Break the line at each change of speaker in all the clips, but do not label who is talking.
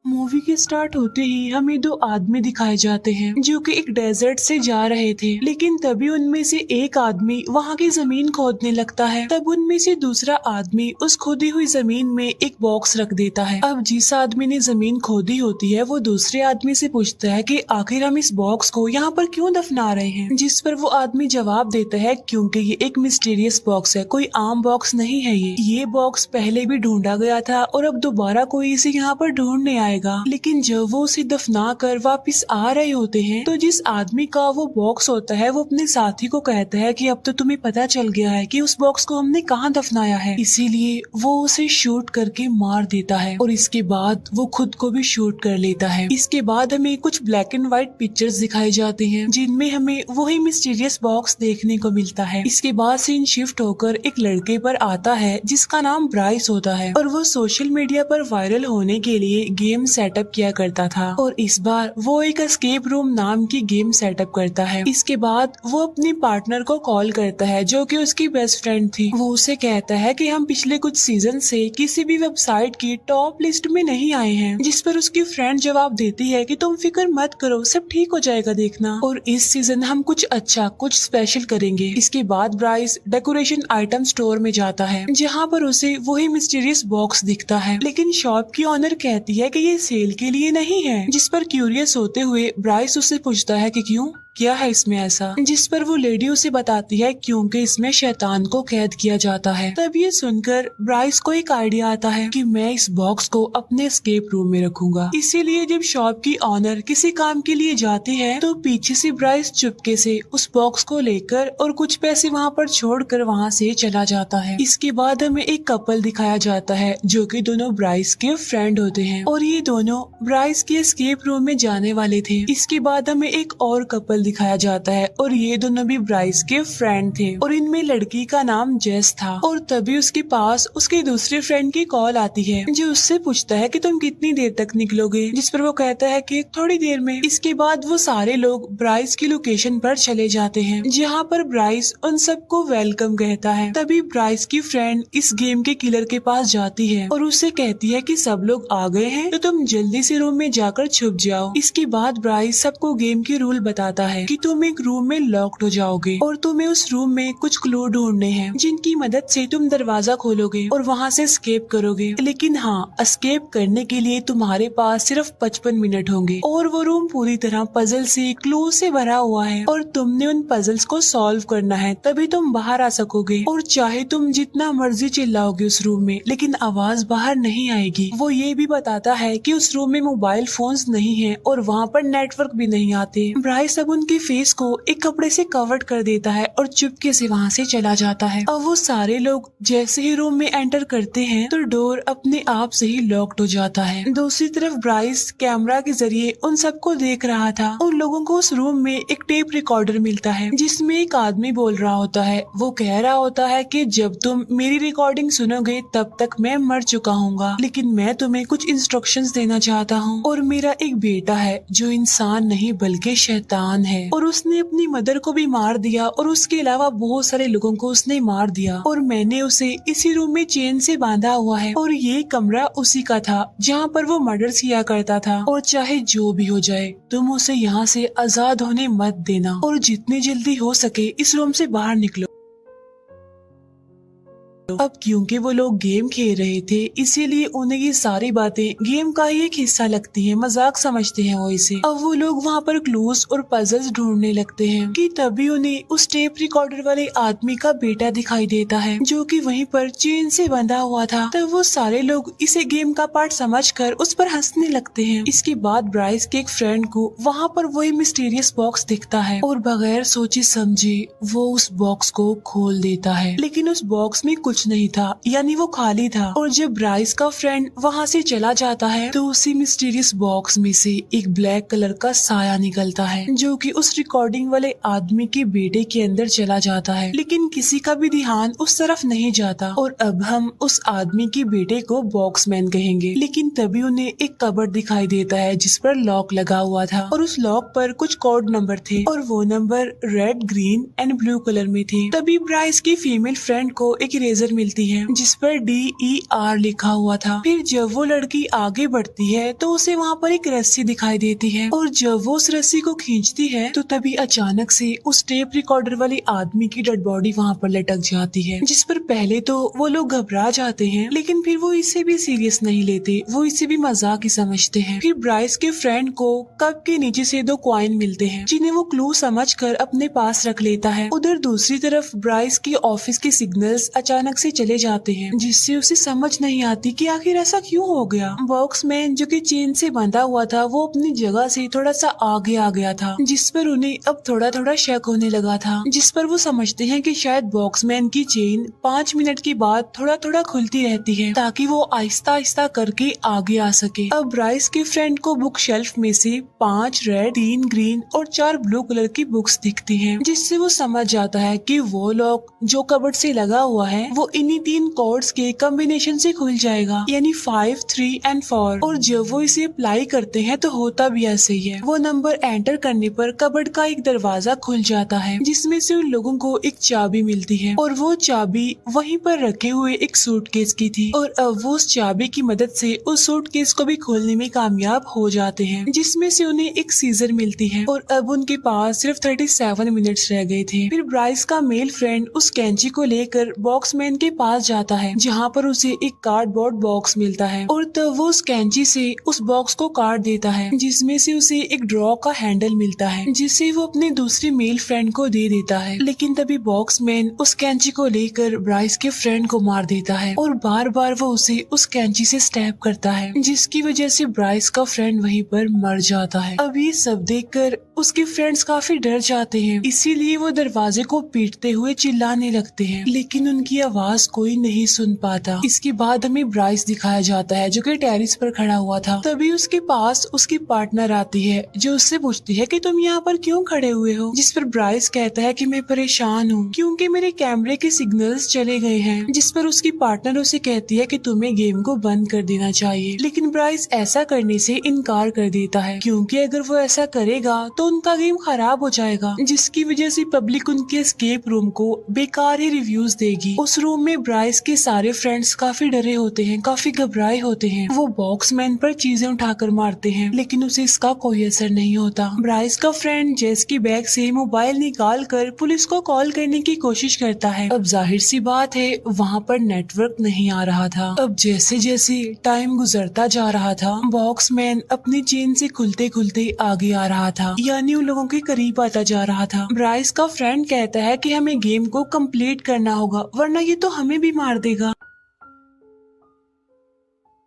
Movie के start होते ही हमें दो आदमी दिखाए जाते हैं जो कि एक डेजर्ट से जा रहे थे, लेकिन तभी उनमें से एक आदमी वहां की जमीन खोदने लगता है। तब उनमें से दूसरा आदमी उस खोदी हुई जमीन में एक बॉक्स रख देता है। अब जिस आदमी ने जमीन खोदी होती है वो दूसरे आदमी से पूछता है कि आखिर हम इस बॉक्स को यहाँ पर क्यों दफना रहे हैं, जिस पर वो आदमी जवाब देता है क्योंकि ये एक मिस्टीरियस बॉक्स है, कोई आम बॉक्स नहीं है। ये बॉक्स पहले भी ढूंढा गया था और अब दोबारा कोई इसे यहाँ पर ढूंढने आएगा। लेकिन जब वो उसे दफना कर वापस आ रहे होते हैं तो जिस आदमी का वो बॉक्स होता है वो अपने साथी को कहता है कि अब तो तुम्हें पता चल गया है कि उस बॉक्स को हमने कहाँ दफनाया है, इसीलिए वो उसे शूट करके मार देता है और इसके बाद वो खुद को भी शूट कर लेता है। इसके बाद हमें कुछ ब्लैक एंड व्हाइट पिक्चर्स दिखाई जाती हैं जिनमें हमें वही मिस्टीरियस बॉक्स देखने को मिलता है। इसके बाद सीन शिफ्ट होकर एक लड़के पर आता है जिसका नाम ब्राइस होता है और वो सोशल मीडिया पर वायरल होने के लिए गेम सेटअप किया करता था और इस बार वो एक एस्केप रूम नाम की गेम सेटअप करता है। इसके बाद वो अपने पार्टनर को कॉल करता है जो कि उसकी बेस्ट फ्रेंड थी। वो उसे कहता है कि हम पिछले कुछ सीजन से किसी भी वेबसाइट की टॉप लिस्ट में नहीं आए हैं, जिस पर उसकी फ्रेंड जवाब देती है कि तुम फिक्र मत करो, सब ठीक हो जाएगा देखना, और इस सीजन हम कुछ अच्छा कुछ स्पेशल करेंगे। इसके बाद ब्राइस डेकोरेशन आइटम स्टोर में जाता है जहाँ पर उसे वही मिस्टीरियस बॉक्स दिखता है, लेकिन शॉप की ऑनर कहती है कि ये सेल के लिए नहीं है, जिस पर क्यूरियस होते हुए ब्राइस उससे पूछता है कि क्यों, क्या है इसमें ऐसा, जिस पर वो लेडी उसे बताती है क्योंकि इसमें शैतान को कैद किया जाता है। तब ये सुनकर ब्राइस को एक आइडिया आता है कि मैं इस बॉक्स को अपने एस्केप रूम में रखूंगा। इसीलिए जब शॉप की ऑनर किसी काम के लिए जाती है तो पीछे से ब्राइस चुपके से उस बॉक्स को लेकर और कुछ पैसे वहाँ पर छोड़कर वहाँ से चला जाता है। इसके बाद हमें एक कपल दिखाया जाता है जो कि दोनों ब्राइस के फ्रेंड होते हैं और ये दोनों ब्राइस के एस्केप रूम में जाने वाले थे। इसके बाद हमें एक और कपल दिखाया जाता है और ये दोनों भी ब्राइस के फ्रेंड थे और इनमें लड़की का नाम जेस था। और तभी उसके पास उसके दूसरे फ्रेंड की कॉल आती है जो उससे पूछता है कि तुम कितनी देर तक निकलोगे, जिस पर वो कहता है कि थोड़ी देर में। इसके बाद वो सारे लोग ब्राइस की लोकेशन पर चले जाते हैं जहाँ पर ब्राइस उन सबको वेलकम कहता है। तभी ब्राइस की फ्रेंड इस गेम के किलर के पास जाती है और उससे कहती है कि सब लोग आ गए हैं तो तुम जल्दी से रूम में जाकर छुप जाओ। इसके बाद ब्राइस सबको गेम के रूल बताता है कि तुम एक रूम में लॉक्ड हो जाओगे और तुम्हें उस रूम में कुछ क्लू ढूंढने हैं जिनकी मदद से तुम दरवाजा खोलोगे और वहाँ से एस्केप करोगे। लेकिन हाँ, एस्केप करने के लिए तुम्हारे पास सिर्फ 55 मिनट होंगे और वो रूम पूरी तरह पजल से क्लू से भरा हुआ है और तुमने उन पजल्स को सॉल्व करना है तभी तुम बाहर आ सकोगे। और चाहे तुम जितना मर्जी चिल्लाओगे उस रूम में लेकिन आवाज बाहर नहीं आएगी। वो ये भी बताता है कि उस रूम में मोबाइल फोन्स नहीं है और वहाँ पर नेटवर्क भी नहीं आते। ब्राइस अब उनके फेस को एक कपड़े से कवर कर देता है और चुपके से वहाँ से चला जाता है। अब वो सारे लोग जैसे ही रूम में एंटर करते हैं तो डोर अपने आप से ही लॉक्ड हो जाता है। दूसरी तरफ ब्राइस कैमरा के जरिए उन सबको देख रहा था और लोगों को उस रूम में एक टेप रिकॉर्डर मिलता है जिसमें एक आदमी बोल रहा होता है। वो कह रहा होता है कि जब तुम मेरी रिकॉर्डिंग सुनोगे तब तक मैं मर चुका हूँगा, लेकिन मैं तुम्हें कुछ इंस्ट्रक्शंस देना चाहता हूँ। और मेरा एक बेटा है जो इंसान नहीं बल्कि शैतान है और उसने अपनी मदर को भी मार दिया और उसके अलावा बहुत सारे लोगों को उसने मार दिया और मैंने उसे इसी रूम में चेन से बांधा हुआ है और ये कमरा उसी का था जहाँ पर वो मर्डर किया करता था। और चाहे जो भी हो जाए तुम उसे यहाँ से आजाद होने मत देना और जितनी जल्दी हो सके इस रूम से बाहर निकलो। अब क्योंकि वो लोग गेम खेल रहे थे इसीलिए उन्हें ये सारी बातें गेम का ही एक हिस्सा लगती है, मजाक समझते हैं वो इसे। अब वो लोग वहाँ पर क्लूज और पजल्स ढूंढने लगते हैं कि तभी उन्हें उस टेप रिकॉर्डर वाले आदमी का बेटा दिखाई देता है जो कि वहीं पर चेन से बंधा हुआ था। तब वो सारे लोग इसे गेम का पार्ट समझकर उस पर हंसने लगते हैं। इसके बाद ब्राइस के एक फ्रेंड को वहाँ पर वही मिस्टीरियस बॉक्स दिखता है और बगैर सोचे समझे वो उस बॉक्स को खोल देता है, लेकिन उस बॉक्स में कुछ नहीं था, यानी वो खाली था। और जब ब्राइस का फ्रेंड वहाँ से चला जाता है तो उसी मिस्टीरियस बॉक्स में से एक ब्लैक कलर का साया निकलता है जो कि उस रिकॉर्डिंग वाले आदमी के बेटे के अंदर चला जाता है, लेकिन किसी का भी ध्यान उस तरफ नहीं जाता। और अब हम उस आदमी के बेटे को बॉक्समैन कहेंगे। लेकिन तभी उन्हें एक कबर्ड दिखाई देता है जिस पर लॉक लगा हुआ था और उस लॉक पर कुछ कोड नंबर थे और वो number red, green and blue colour में थे। तभी ब्राइस की फीमेल फ्रेंड को एक इरेजर सीजर मिलती है जिस पर DER लिखा हुआ था। फिर जब वो लड़की आगे बढ़ती है तो उसे वहाँ पर एक रस्सी दिखाई देती है और जब वो उस रस्सी को खींचती है तो तभी अचानक से उस टेप रिकॉर्डर वाले आदमी की डेड बॉडी वहाँ पर लटक जाती है, जिस पर पहले तो वो लोग घबरा जाते हैं लेकिन फिर वो इसे भी सीरियस नहीं लेते, वो इसे भी मजाक ही समझते हैं। फिर ब्राइस के फ्रेंड को कप के नीचे से 2 कॉइन मिलते हैं जिन्हें वो क्लू समझकर अपने पास रख लेता है। उधर दूसरी तरफ ब्राइस के ऑफिस के सिग्नल्स अचानक से चले जाते हैं जिससे उसे समझ नहीं आती कि आखिर ऐसा क्यों हो गया। बॉक्समैन जो कि चेन से बंधा हुआ था वो अपनी जगह से थोड़ा सा आगे आ गया था, जिस पर उन्हें अब थोड़ा थोड़ा शक होने लगा था, जिस पर वो समझते हैं कि शायद बॉक्समैन की चेन 5 मिनट के बाद थोड़ा थोड़ा खुलती रहती है ताकि वो आहिस्ता आहिस्ता करके आगे आ सके। अब ब्राइस के फ्रेंड को बुक शेल्फ में से 5 रेड, 3 ग्रीन और 4 ब्लू कलर की बुक्स दिखती हैं, जिससे वो समझ जाता है कि वो लॉक जो कबर्ड से लगा हुआ है वो इन्हीं 3 कोड्स के कॉम्बिनेशन से खुल जाएगा, यानी 5, 3 एंड 4। और जब वो इसे अप्लाई करते हैं तो होता भी ऐसे ही है। वो नंबर एंटर करने पर कबर्ड का एक दरवाजा खुल जाता है जिसमें से उन लोगों को एक चाबी मिलती है और वो चाबी वहीं पर रखे हुए एक सूटकेस की थी और अब वो उस चाबी की मदद से उस सूटकेस को भी खोलने में कामयाब हो जाते हैं, जिसमें से उन्हें एक सीजर मिलती है और अब उनके पास सिर्फ 37 मिनट्स रह गए थे। फिर ब्राइस का मेल फ्रेंड उस कैंची को लेकर बॉक्समैन के पास जाता है जहाँ पर उसे एक कार्डबोर्ड बॉक्स मिलता है और तब वो उस कैंची से उस बॉक्स को काट देता है जिसमें से उसे एक ड्रॉ का हैंडल मिलता है जिसे वो अपने दूसरे मेल फ्रेंड को दे देता है। लेकिन तभी बॉक्समैन उस कैंची को लेकर ब्राइस के फ्रेंड को मार देता है और बार बार वो उसे उस कैंची से स्टैब करता है जिसकी वजह से ब्राइस का फ्रेंड वहीं पर मर जाता है। अब ये सब देखकर उसके फ्रेंड्स काफी डर जाते हैं, इसीलिए वो दरवाजे को पीटते हुए चिल्लाने लगते हैं लेकिन उनकी आवाज कोई नहीं सुन पाता। इसके बाद हमें ब्राइस दिखाया जाता है जो कि टेरिस पर खड़ा हुआ था। तभी उसके पास उसकी पार्टनर आती है जो उससे पूछती है कि तुम यहाँ पर क्यों खड़े हुए हो, जिस पर ब्राइस कहता है कि मैं परेशान हूँ क्योंकि मेरे कैमरे के सिग्नल्स चले गए हैं, जिस पर उसकी पार्टनर उसे कहती है कि तुम्हें गेम को बंद कर देना चाहिए। लेकिन ब्राइस ऐसा करने से इनकार कर देता है क्योंकि अगर वो ऐसा करेगा तो उनका गेम खराब हो जाएगा, जिसकी वजह से पब्लिक उनके एस्केप रूम को बेकार ही रिव्यूज देगी। उस रूम में ब्राइस के सारे फ्रेंड्स काफी डरे होते हैं, काफी घबराए होते हैं। वो बॉक्समैन पर चीजें उठाकर मारते हैं लेकिन उसे इसका कोई असर नहीं होता। ब्राइस का फ्रेंड जेस की बैग से मोबाइल निकाल कर पुलिस को कॉल करने की कोशिश करता है। अब जाहिर सी बात है वहाँ पर नेटवर्क नहीं आ रहा था। अब जैसे जैसे टाइम गुजरता जा रहा था बॉक्समैन अपनी चेन से खुलते खुलते आगे आ रहा था, यानी उन लोगों के करीब आता जा रहा था। ब्राइस का फ्रेंड कहता है कि हमें गेम को कंप्लीट करना होगा वरना ये तो हमें भी मार देगा।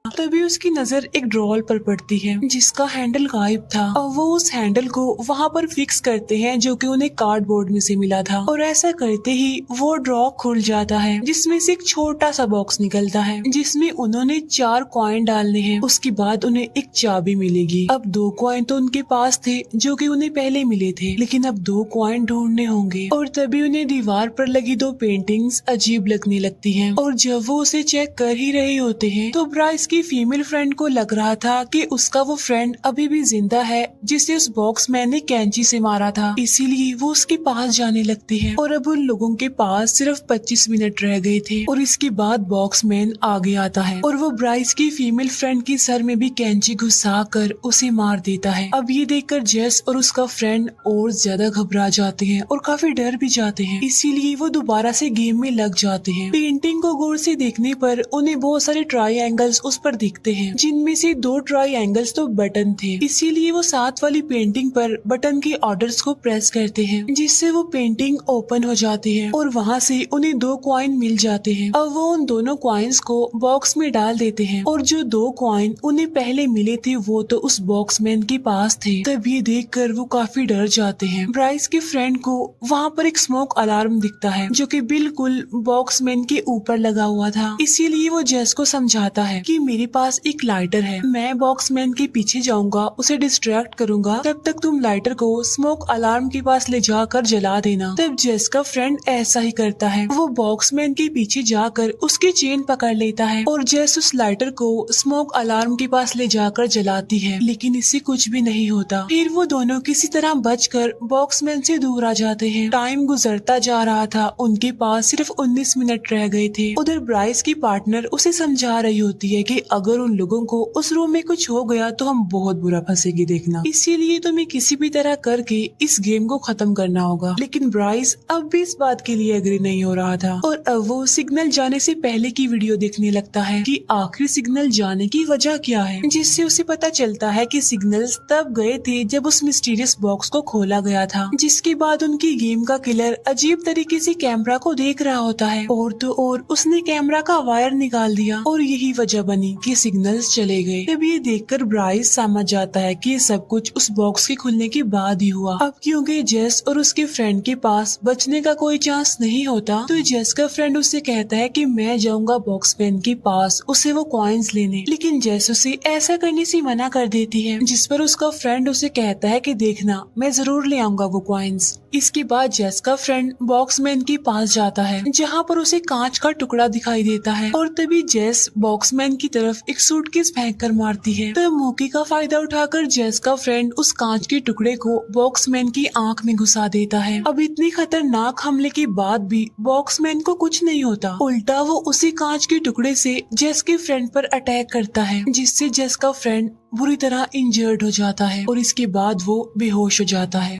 तभी उसकी नजर एक ड्रॉल पर पड़ती है जिसका हैंडल गायब था और वो उस हैंडल को वहाँ पर फिक्स करते हैं जो कि उन्हें कार्डबोर्ड में से मिला था और ऐसा करते ही वो ड्रॉ खुल जाता है जिसमें से एक छोटा सा बॉक्स निकलता है जिसमें उन्होंने 4 कॉइन डालने हैं। उसके बाद उन्हें एक चाबी मिलेगी। अब 2 कॉइन तो उनके पास थे जो कि उन्हें पहले मिले थे, लेकिन अब 2 कॉइन ढूंढने होंगे और तभी उन्हें दीवार पर लगी 2 पेंटिंग्स अजीब लगने लगती हैं और जब वो उसे चेक कर ही रहे होते हैं तो ब्राइस की फीमेल फ्रेंड को लग रहा था कि उसका वो फ्रेंड अभी भी जिंदा है जिसे उस बॉक्समैन ने कैंची से मारा था, इसीलिए वो उसके पास जाने लगती है और अब उन लोगों के पास सिर्फ 25 मिनट रह गए थे और इसके बाद बॉक्समैन आगे आता है और वो ब्राइस की फीमेल फ्रेंड के सर में भी कैंची घुसा कर उसे मार देता है। अब ये देखकर जेस और उसका फ्रेंड और ज्यादा घबरा जाते हैं और काफी डर भी जाते हैं, इसीलिए वो दोबारा से गेम में लग जाते हैं। पेंटिंग को गौर से देखने पर उन्हें बहुत सारे ट्रायंगल्स उस पर दिखते हैं जिनमें से 2 ट्रायंगल्स तो बटन थे, इसीलिए वो साथ वाली पेंटिंग पर बटन के ऑर्डर्स को प्रेस करते हैं जिससे वो पेंटिंग ओपन हो जाती है और वहाँ से उन्हें 2 कॉइन मिल जाते हैं। अब वो उन दोनों कॉइन्स को बॉक्स में डाल देते हैं और जो 2 कॉइन उन्हें पहले मिले थे वो तो उस बॉक्समैन के पास थे। तब ये देखकर वो काफी डर जाते हैं। ब्राइस के फ्रेंड को वहाँ पर एक स्मोक अलार्म दिखता है जो कि बिल्कुल बॉक्समैन के ऊपर लगा हुआ था, इसीलिए वो जेस को समझाता है कि मेरे पास एक लाइटर है, मैं बॉक्समैन के पीछे जाऊंगा, उसे डिस्ट्रैक्ट करूंगा, तब तक तुम लाइटर को स्मोक अलार्म के पास ले जाकर जला देना। तब जेस का फ्रेंड ऐसा ही करता है, वो बॉक्समैन के पीछे जाकर उसकी चेन पकड़ लेता है और जेस उस लाइटर को स्मोक अलार्म के पास ले जाकर जलाती है, लेकिन इससे कुछ भी नहीं होता। फिर वो दोनों किसी तरह बचकर बॉक्समैन से दूर आ जाते हैं। टाइम गुजरता जा रहा था, उनके पास सिर्फ 19 मिनट रह गए थे। उधर ब्राइस की पार्टनर उसे समझा रही होती है कि अगर उन लोगों को उस रूम में कुछ हो गया तो हम बहुत बुरा फंसेंगे देखना, इसीलिए तुम्हें किसी भी तरह करके इस गेम को खत्म करना होगा। लेकिन ब्राइस अब भी इस बात के लिए एग्री नहीं हो रहा था और अब वो सिग्नल जाने से पहले की वीडियो देखने लगता है कि आखिर सिग्नल जाने की वजह क्या है, जिससे उसे पता चलता है कि सिग्नल्स तब गए थे जब उस मिस्टीरियस बॉक्स को खोला गया था, जिसके बाद उनकी गेम का किलर अजीब तरीके से कैमरा को देख रहा होता है और तो और उसने कैमरा का वायर निकाल दिया और यही वजह बनी कि सिग्नल्स चले गए। तब ये देखकर ब्राइस समझ जाता है कि सब कुछ उस बॉक्स के खुलने के बाद ही हुआ। अब क्योंकि जेस और उसके फ्रेंड के पास बचने का कोई चांस नहीं होता, तो जेस का फ्रेंड उससे कहता है कि मैं जाऊंगा बॉक्समैन के पास उसे वो कॉइन्स लेने, लेकिन जेस उसे ऐसा करने से मना कर देती है, जिस पर उसका फ्रेंड उसे कहता है कि देखना मैं जरूर ले आऊंगा वो कॉइन्स। इसके बाद जेस का फ्रेंड बॉक्समैन के पास जाता है, जहाँ पर उसे कांच का टुकड़ा दिखाई देता है और तभी जेस बॉक्समैन की तरफ एक सूटकेस फेंक कर मारती है। तो मौके का फायदा उठाकर जेस का फ्रेंड उस कांच के टुकड़े को बॉक्समैन की आंख में घुसा देता है। अब इतनी खतरनाक हमले के बाद भी बॉक्समैन को कुछ नहीं होता, उल्टा वो उसी कांच के टुकड़े से जेस के फ्रेंड पर अटैक करता है, जिससे जेस का फ्रेंड बुरी तरह इंजर्ड हो जाता है और इसके बाद वो बेहोश हो जाता है।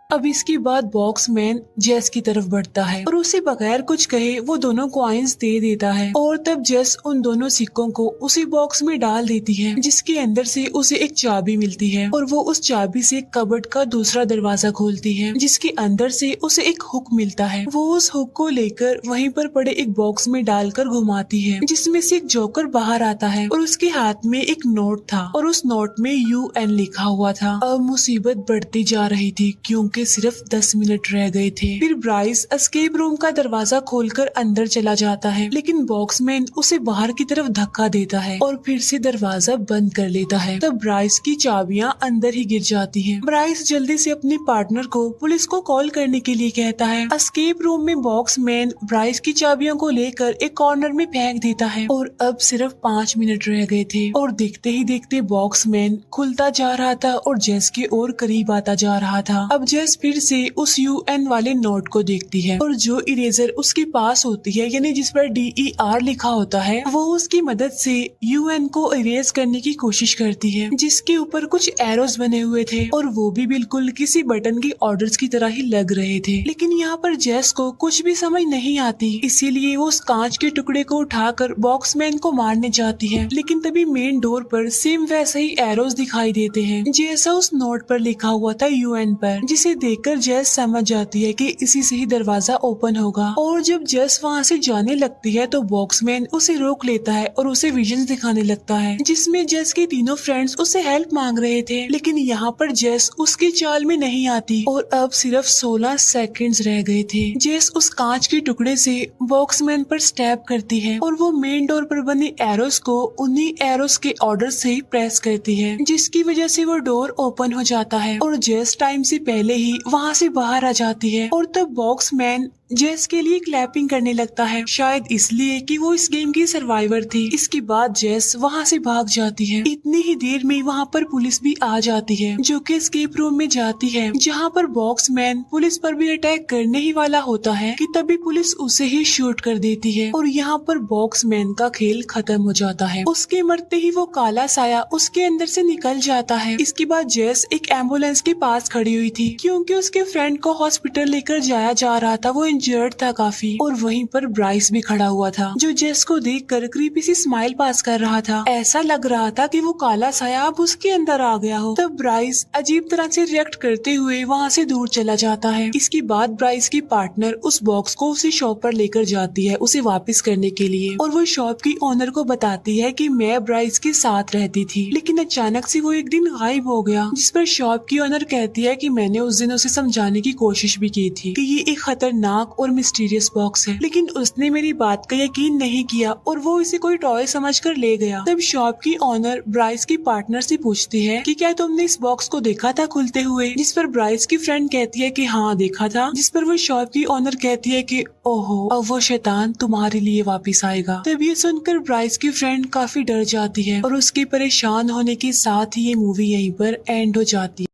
अब इसके बाद बॉक्समैन जेस की तरफ बढ़ता है और उसे बगैर कुछ कहे वो दोनों कॉइन्स दे देता है और तब जेस उन दोनों सिक्कों को उसी बॉक्स में डाल देती है, जिसके अंदर से उसे एक चाबी मिलती है और वो उस चाबी से कबर्ड का दूसरा दरवाजा खोलती है, जिसके अंदर से उसे एक हुक मिलता है। वो उस हुक को लेकर वहीं पर पड़े एक बॉक्स में डालकर घुमाती है, जिसमें से एक जोकर बाहर आता है और उसके हाथ में एक नोट था और उस नोट में UN लिखा हुआ था। अब मुसीबत बढ़ती जा रही थी क्योंकि सिर्फ 10 मिनट रह गए थे। फिर ब्राइस एस्केप रूम का दरवाजा खोलकर अंदर चला जाता है, लेकिन बॉक्समैन उसे बाहर की तरफ धक्का देता है और फिर से दरवाजा बंद कर लेता है। तब ब्राइस की चाबियां अंदर ही गिर जाती हैं। ब्राइस जल्दी से अपने पार्टनर को पुलिस को कॉल करने के लिए कहता है। एस्केप रूम में बॉक्समैन ब्राइस की चाबियों को लेकर एक कॉर्नर में फेंक देता है और अब सिर्फ 5 मिनट रह गए थे और देखते ही देखते बॉक्समैन खुलता जा रहा था और जेस के और करीब आता जा रहा था। अब जेस फिर से उस UN वाले नोट को देखती है और जो इरेजर उसके पास होती है, यानी जिस पर DER लिखा होता है, वो उसकी मदद से UN को इरेज करने की कोशिश करती है, जिसके ऊपर कुछ एरोस बने हुए थे और वो भी बिल्कुल किसी बटन के ऑर्डर्स की तरह ही लग रहे थे। लेकिन यहाँ पर जेस को कुछ भी समझ नहीं आती, इसीलिए वो उस कांच के टुकड़े को उठाकर बॉक्समैन को मारने जाती है, लेकिन तभी मेन डोर पर सेम वैसे ही एरोस दिखाई देते हैं जैसा उस नोट पर लिखा हुआ था UN पर, जिसे देखकर जेस समझ जाती है कि इसी से ही दरवाजा ओपन होगा। और जब जेस वहाँ से जाने लगती है तो बॉक्समैन उसे रोक लेता है और उसे विजन्स दिखाने लगता है, जिसमें जेस के तीनों फ्रेंड्स उससे हेल्प मांग रहे थे, लेकिन यहाँ पर जेस उसकी चाल में नहीं आती और अब सिर्फ 16 सेकंड्स रह गए थे। जेस उस कांच के टुकड़े से बॉक्समैन पर स्टैप करती है और वो मेन डोर पर बने एरोस को उन्हीं एरोस के ऑर्डर से ही प्रेस करती है, जिसकी वजह से वो डोर ओपन हो जाता है और जेस टाइम से पहले ही वहाँ से बाहर आ जाती है। और तब बॉक्समैन जेस के लिए क्लैपिंग करने लगता है, शायद इसलिए कि वो इस गेम की सर्वाइवर थी। इसके बाद जेस वहाँ से भाग जाती है। इतनी ही देर में वहाँ पर पुलिस भी आ जाती है, जो कि एस्केप रूम में जाती है, जहाँ पर बॉक्समैन पुलिस पर भी अटैक करने ही वाला होता है कि तभी पुलिस उसे ही शूट कर देती है और यहाँ पर बॉक्समैन का खेल खत्म हो जाता है। उसके मरते ही वो काला साया उसके अंदर से निकल जाता है। इसके बाद जेस एक एम्बुलेंस के पास खड़ी हुई थी, क्योंकि उसके फ्रेंड को हॉस्पिटल लेकर जाया जा रहा था, वो इंजर्ड था काफी। और वहीं पर ब्राइस भी खड़ा हुआ था, जो जेस को देखकर क्रीपी सी स्माइल पास कर रहा था। ऐसा लग रहा था कि वो काला साया अब उसके अंदर आ गया हो। तब ब्राइस अजीब तरह से रिएक्ट करते हुए वहाँ से दूर चला जाता है। इसके बाद ब्राइस की पार्टनर उस बॉक्स को उसी शॉप पर लेकर जाती है उसे वापस करने के लिए, और वो शॉप की ओनर को बताती है कि मैं ब्राइस के साथ रहती थी, लेकिन अचानक से वो एक दिन गायब हो गया। जिस पर शॉप की ओनर कहती है कि मैंने उस दिन उसे समझाने की कोशिश भी की थी कि ये एक खतरनाक खतरनाक और मिस्टीरियस बॉक्स है, लेकिन उसने मेरी बात का यकीन नहीं किया और वो इसे कोई टॉय समझकर ले गया। तब शॉप की ओनर ब्राइस की पार्टनर से पूछती है कि क्या तुमने इस बॉक्स को देखा था खुलते हुए, जिस पर ब्राइस की फ्रेंड कहती है कि हाँ देखा था, जिस पर वो शॉप की ओनर कहती है कि ओहो अब वो शैतान तुम्हारे लिए वापस आएगा। तब ये सुनकर ब्राइस की फ्रेंड काफी डर जाती है और उसके परेशान होने के साथ ही ये मूवी यहीं पर एंड हो जाती है।